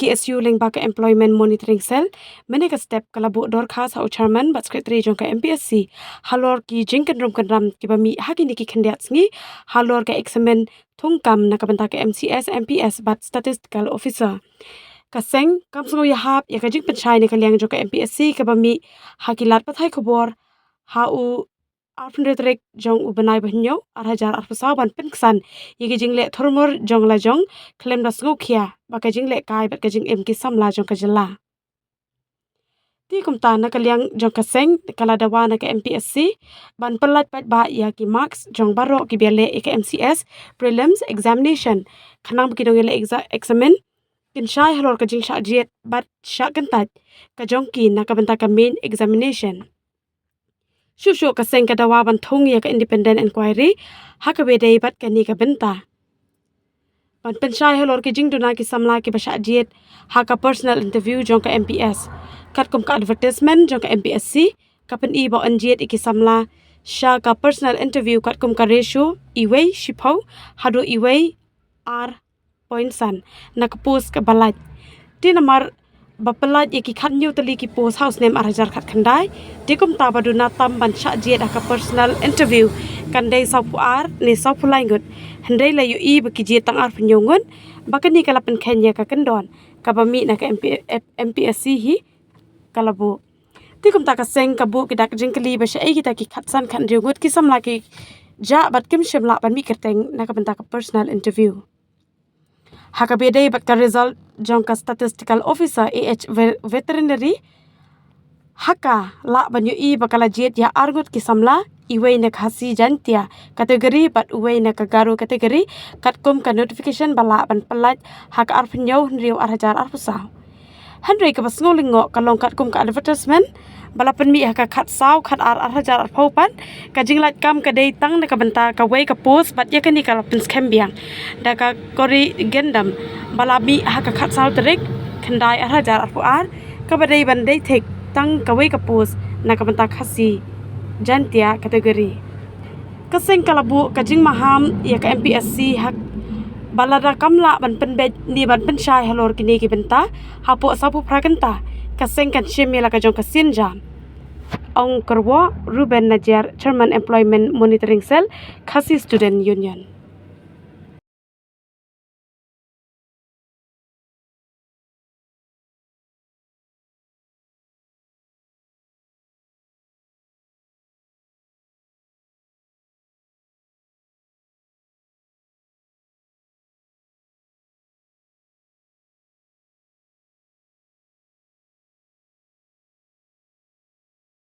KSU leng baka employment monitoring cell mene ka step kalabu dor khas hau chairman bat secretary jong ka Mpsc halor ki jing Kynram ki bami hakini ki khendiat sngi halor ka examen thungkam na ka banta ka MCS MPS bat statistical officer kaseng kamsngo ya hap ya ka jing penchai ne ka liang jong ka Mpsc ka bami hakilat pathai khobor hau Arpendrek jong ubanai banyo arhajar arpasaw ban penksan yigi jingle thormor jong la jong klem das ngokhia baka jingle kai bat ka jing em ki samla jong ka jala ti kumta na kalyang jong ka seng kala dawa na ka Mpsc ban pelat pat ba ya ki marks jong baro ki bele e ka MCS prelims examination khanang ki dong ele examen kin shai halor ka jing sha jet bat sha kantat ka jong ki na ka banta ka main examination Shushu ka seng ka dawa ban thong ya ka independent inquiry haka bedai bat ka ni ka benta ban penshai halor ki jing duna ki samla ki basha jet haka personal interview jong ka MPS kat kum ka advertisement jong ka Mpsc ka pen I bo an jet ki samla sha ka personal interview kat kum ka ratio iwei shipho hado iwei r point san na ka post ka balat tinamar bapelat yaki khat new tali ki post house name arhajar khat khandai dikum ta baduna tam ban sha jet aka personal interview kandai sapuar ni sapulai gut handai la yu I baki jet tang ar pnyongun bakani kala pen khenya ka kendon ka bami na ka Mpsc hi kalabu dikum ta ka seng ka bu ki dak jingkali ba sha ai ki ta ki khatsan khan riungut ki samla ki ja bat kim shimla ban mi kerteng na ka banta ka personal interview haka bedai bat ka result jong ka statistical officer veterinary haka la banyu I bakala jet ya argut ki samla iwei na khasi jantia kategori bat uwei na ka garu kategori katkum ka notification bala ban palat haka arpnyo riu arhajar arpusa handrei ka basngolingo kalong katkum ka advertisement bala pen mi haka khat saw khat arhajar arphopan ka jinglat kam ka dei tang na ka banta ka wei ka post bat yakani ka lapin scam biang da ka kori gendam bala bi haka khat saw trek khandai arhajar arpuar ka badai bandai thek tang ka wei ka post na ka banta khasi jantia kategori kaseng kalabu ka jing maham ya ka Mpsc hak balada kamla ban Pynbeit ni ban penshai halor kini ki benta Hapoh sapu prakanta kaseng kan shemela ka jong ka sinja ong kerwo Ruben Najar Chairman Employment Monitoring Cell Khasi Student Union